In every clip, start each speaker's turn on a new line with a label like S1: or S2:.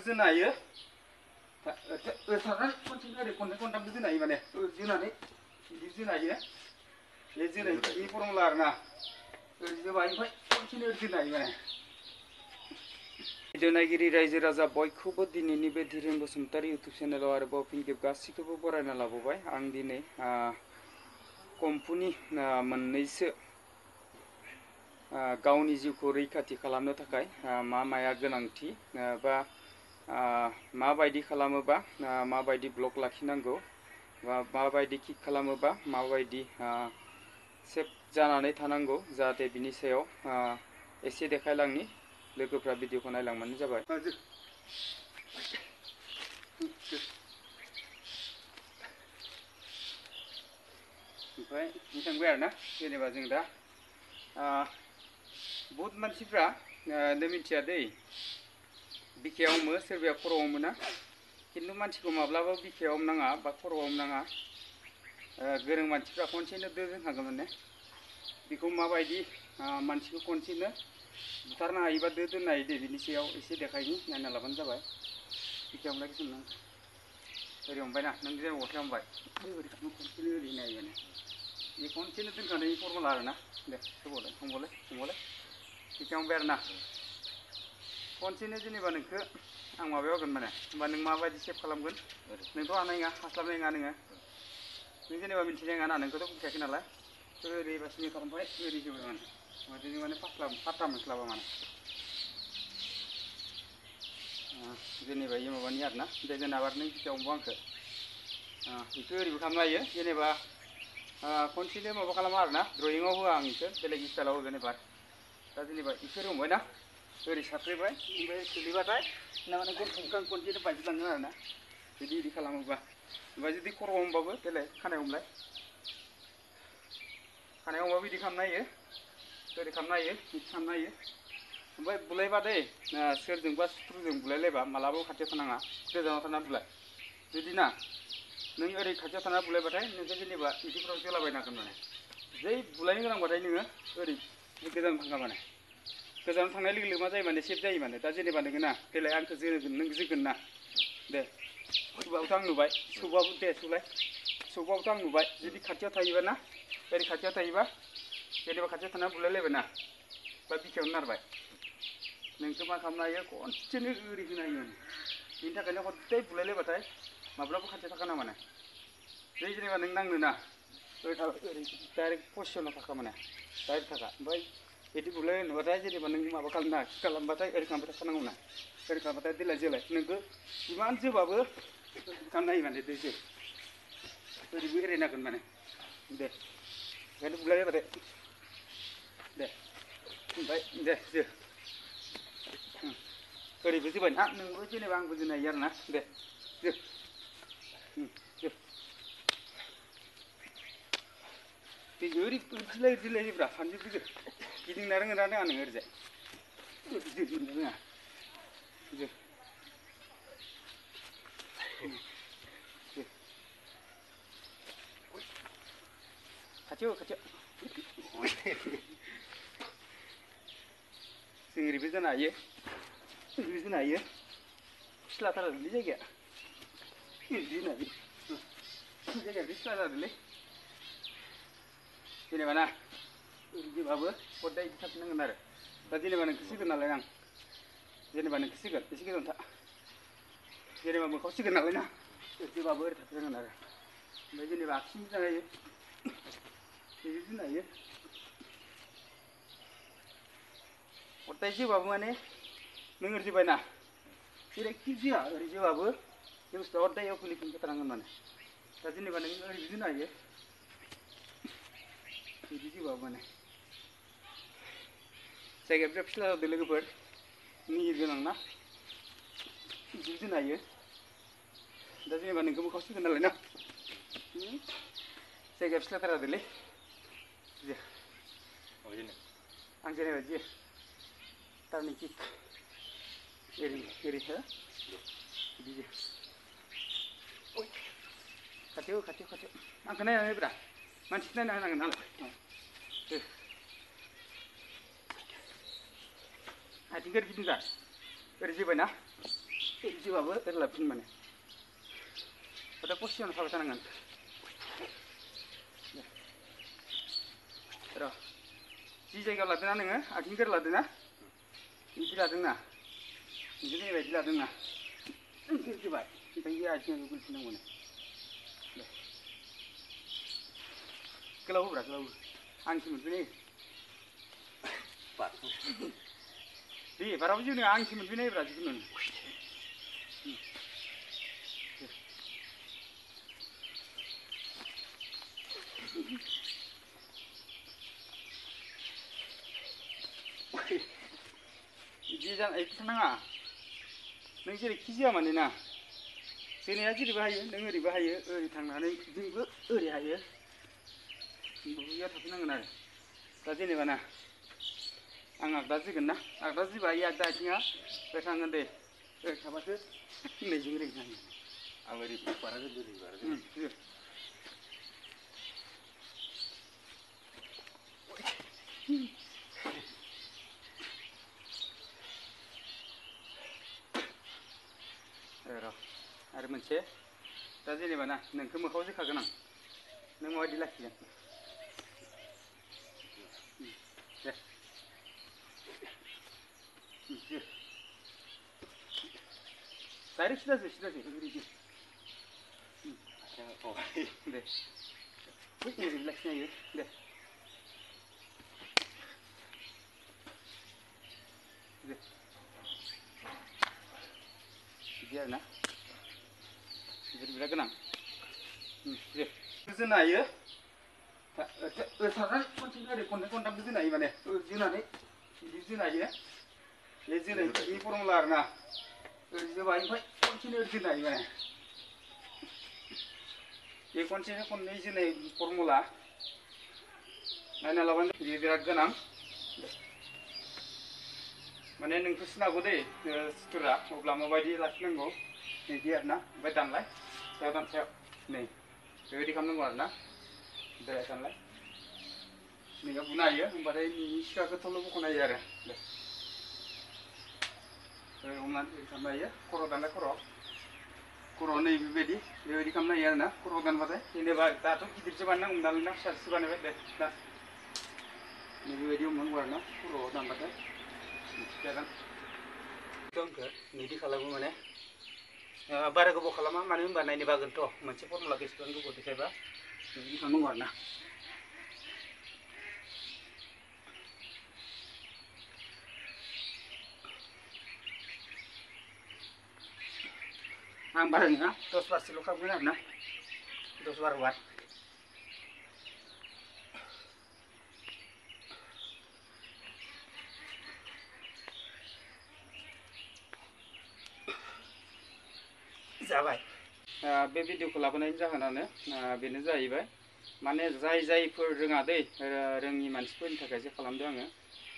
S1: जोनो हायो सारना खनसेनो ओरै खननै खनथामबो जोनो हायो माने जोनानै बिदि जोनो हायो बे जोनायनि फर्मुला आरोना ओरै जोबाय ओमफ्राय खनसेनो ओरै जोनो हायो माने भिडिअ नायगिरि रायजो राजा बयखौबो दिनैनि बे धीरेन बसुमतारी इउटुब चेनेलाव आरोबाव फिन खेब गासैखौबो बरायना लाबोबाय आं दिनै कम्पुनि मोननैसो गावनि जिउखौ रैखाथि खालामनो थाखाय मा माया गोनांथि बा माबायदि खालामोबा माबायदि ब्लक लाखिनांगौ बा माबायदि किक खालामोबा माबायदि सेफ जानानै थानांगौ जाहाथे बिनि सायाव एसे देखायलांनि लोगोफ्रा भिडिअखौ नायलांबानो जाबाय ओमफ्राय थांबाय आरोना जेनेबा जों दा बहुत मानसिफ्रा मिथिया दै बिखायाव हमो सोरबाया खर'आव हमोना खिन्थु मानसिखौ माब्लाबा बिखायाव हमनाङा बा खर'आव हमनाङा गोरों मानसिफ्रा खनसेनो दोनखागोन माने बेखौ माबायदि मानसिखौ खनसेनो बुथारनो हायोबा दोननो हायो दे बिनि सायाव एसे देखायनि नायना लाबानो जाबाय बिखायाव हमनाय किसुमान ओरै हमबायना नों जेराव गस्ला हमबाय ओरै खनसेनो ओरै नायो माने बे खनसेनो दोनखानायनि फर्मुला आरोना दे होबावलाय हमबावलाय बिखायाव हमबाय आरोना खनसेनो जेनेबा नोंखौ आं माबायाव होगोन माने होमबा नों माबायदि सेभ खालामगोन नोंथ' हानाय नङा हास्लाबनाय नङा नोङो नों जेनेबा मिथिनाय नङा ना नोंखौथ' बुजियाखै नालाय ओरै बासिनो खालामबाय ओरै होबाय माने बिदिनो माने फात्ता मोनस्लाबा माने जेनेबा इयो माबानि आरोना दे जेनेबा नों बिखायाव हमबा आंखौ बेखौ ओरैबो खालामनो हायो जेनेबा खनसेनो माबा खालामा आरोना ड्रयिंआव होआ आं बेखौ बेलेग स्टाइलाव होगोन एबार दा जेनेबा बेखौ हमबाय ना ओरै साफ्रेबाय ओमफ्राय सोलिबाथाय ना माने गन्थंखौ खनसेनो बायजोबलाङो आरोना बिदि खालामोबा ओमफ्राय जुदि खर'आव हमबाबो देलाय खानायाव हमलाय खानायाव हमबाबो बिदि खालामनो हायो ओरै खालामनो हायो बिदि खालामनो हायो ओमफ्राय बुलायबा दै सोरजोंबा सुथुरजों बुलायलायबा मालाबाबो खाथियाव थानाङा गोजानाव थाना बुलाय जुदि ना नों ओरै खाथियाव थाना बुलायबाथाय नोंखौ जेनेबा बिदिफोराव जोलाबायनो हागोन माने जै बुलायनो गोनांबाथाय नोङो ओरै गोजानाव थांखा माने गोजानाव थांनाय लोगो लोगो मा जायो माने सेफ जायो माने दा जेनेबा नोङो ना देलाय आंखौ जोगोन नों जोगोन ना दे सौबाबोथ' आं नुबाय सौबाबो दे सौबाबोथ' आं नुबाय जुदि खाथियाव थायोबा ना ओरै खाथियाव थायोबा जेनेबा खाथियाव थाना बुलायलायबाय ना बा बिखायावनो नारबाय नोंखौ मा खालामनो हायो खनसेनो ओरै होनो हायो बेनि थाखायनो हदाय बुलायलायबाथाय माब्लाबा खाथियाव थाखानाङा माने जै जेनेबा नों नांनो ना ओरै डाइरेक्ट पजिसनाव थाखा माने डाइरेक्ट थाखा ओमफ्राय बिदि बुलायलायनो नुबाथाय जेनेबा नों माबा खालामना किक खालामबाथाय ओरै खालामबाय थाखानांगौ ना ओरै खालामबाथाय देलाय जोलाय नोंखौ इमान जोबाबो खालामनो हायो माने दैजो ओरैबो एरायनांगोन माने दे ओंखायनो बुलायलायबाथाय दे ओमफ्राय दे जो ओरैबो जोबाय ना नोंबो जेनेबा आंबो जोनो हायो आरोना दे जो जो दैजो ओरै दिलाय होब्रा फानजोबदो गिदिंनो रोङोना रोङा नोङो ओरैजाय गिदिंनो रोङा जो खाथियाव जों ओरैबो जानो हायो ओरैबो जानो हायो फिस्लाथारलै जायगाया ओरैबो जानो हायो जायगाया फिस्ला जादोंलै जेनेबा ना ओरै जोबाबो हदाय बिदि थाफिननांगोन आरो दा जेनेबा नोंखौ सिगोन नालाय आं जेनेबा नोंखौ सिगोन एसे गोजान था जेनेबा मोखाङाव सिगोन नालाय ना जोबाबो ओरै थाफिननांगोन आरो ओमफ्राय जेनेबा आथिंबो जानो हायो बिदि दोननो हायो हदाय जोबाबो माने नों ओरै जोबाय ना जेरैखि जोआ ओरै जोबाबो बे बुस्थुआ हदाय एवकुलिफिन होथारनांगोन माने दा जेनेबा नों ओरैबो जोनो हायो बिदि जोबाबो माने जायगाया बिराद फिस्ला जादों लोगोफोर निहिर गोनां ना बिदिबो जोनो हायो दा जेनेबा नोंखौ मोखाङाव सिगोन नालाय ना जायगाया फिस्लाथार जादोंलै आं जेनेबा बिदि टार्निं किक ओरै हो बिदि खाथियाव आंखौ नायनानै होब्रा मानसिखौ नायना होनांगोन नालाय आथिंखौ ओरै गिदिंजा ओरै जोबाय ना ओरै गिदिबाबो एरलाबफिन माने दा पजिसनाव थाबाय थानांगोन र' जि जायगायाव लादोंना नोङो आथिं गोर लादोंना बिदि लादोंना बिदि बेबायदि लादोंना गिदिबाय ओमफ्राय बे आथिङाव गोलैफिननांगौनो गोलाव होब्रा गोलाव आंसो मोनफैनाय दे बाराबो जेबो नङा आंसो मोनफैनाय ब्रा जिखुनु बिदि नाङा नों जेरैखि जाया माने ना जोनाया जेरैबो हायो नों ओरैबो हायो ओरै थांनानै जोंबो ओरै हायो बेयाव थाफैनांगोन आरो दा जेनेबा ना आं आगदा जोगोन ना आगदा जोबा इ आगदा आथिङा ओरै थांगोन दे ओरै थाबासो नैजों ओरै थांगोन आं ओरै बारागोन ओरै बारागोन र' आरो मोनसे दा जेनेबा ना नोंखौ मोखाङाव जोखागोन आं नों माबायदि लाखिगोन दे डाइरेक्ट सिदा ओरैदि दे ओरै लाखिनो हायो दे दे बिदि आरोना बेफोर बिराद गोनां दे जोनो हायो ओरै खनसेनो ओरै खननै खनथामबो जोनो हायो माने जोनानै बिदि जोनो हायो बे जोनायनि फरमुला आरोना ओरै जोबाय ओमफ्राय खनसेनो ओरै जोनो हायो माने बे खनसेनो खननै जोनाय फरमुला नायना लाबानो बेयो बिराद गोनां माने नोंखौ सिनागौ दै सुथुरा अब्ला माबायदि लाखिनांगौ बिदि आरोना ओमफ्राय दानलाय सायाव सायाव नै बेबायदि खालामनांगौ आरोना दे दानलाय नोंहा बुनो हायो होमबाथाय नोंनि सिखाखौ थल' बख'नो हायो आरो दे हमनानै ओरै खालामनो हायो खर' दानलाय खर' नै बेबायदि खालामनो हायो आरोना खर' दानबाथाय जेनेबा दाथ' गिदिरसो बानायनांगौ नालाय ना फिसासो बानायबाय दे दा नै बेबायदि हमनांगौ आरोना खर' दानबाथाय जागोन आंखौ बिदि खालामो माने बारा गोबाव खालामा मानो होनबा नायनो बागोनथ' मोनसे फरमुलाखौ एसेबां गोबाव देखायबा बिदि खालामनांगौ आरोना आं बारा नङा 10 बारसोल' खालामगोन आरोना 10-12 बार जाबाय बे भिडिअखौ लाबोनायनि जाहोनानो बेनो जाहैबाय माने जायफोर रोङा दै रोङि मानसिफोरनि थाखायसो खालामदों आङो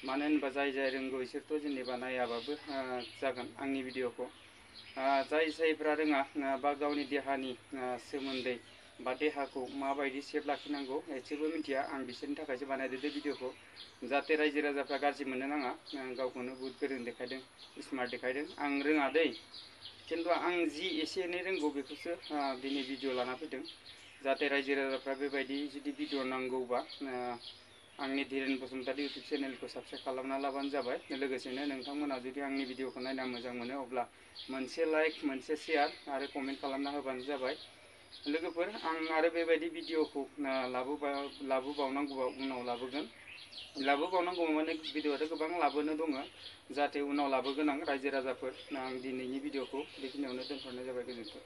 S1: मानो होनबा जाय रोंगौ बिसोरथ' जेनेबा नायाबाबो जागोन आंनि भिडिअखौ जायफ्रा रोङा बा गावनि देहानि सोमोन्दै बा देहाखौ माबायदि सेफ लाखिनांगौ एसेबो मिथिया आं बिसोरनि थाखायसो बानायदों बे भिडिअखौ जाहाथे रायजो राजाफ्रा गाज्रि मोननो नाङा गावखौनो बुहुद गोरों देखायदों स्मार्ट देखायदों आं रोङा दै खिन्थु आं जि एसे एनै रोंगौ बेखौसो दिनै भिडिअ लाना फैदों जाहाथे रायजो राजाफ्रा बेबायदि जुदि भिडिअ नांगौबा आंनि धीरेन बसुमतारी इउटुब चेनेलखौ साबस्क्राइब खालामना लाबानो जाबाय लोगोसेनो नोंथांमोना जुदि आंनि भिडिअखौ नायना मोजां मोनो अब्ला मोनसे लाइक मोनसे शेयार आरो कमेन्ट खालामना होबानो जाबाय लोगोफोर आं आरो बेबायदि भिडिअखौ लाबोबावनांगौबा उनाव लाबोबावनांगौ माने भिडिअआथ' गोबां लाबोनो दङ जाहाथे उनाव लाबोगोन आं रायजो राजाफोर आं दिनैनि भिडिअखौ बेखिनियावनो दोनथ'नाय जाबाय गोजोन्थों।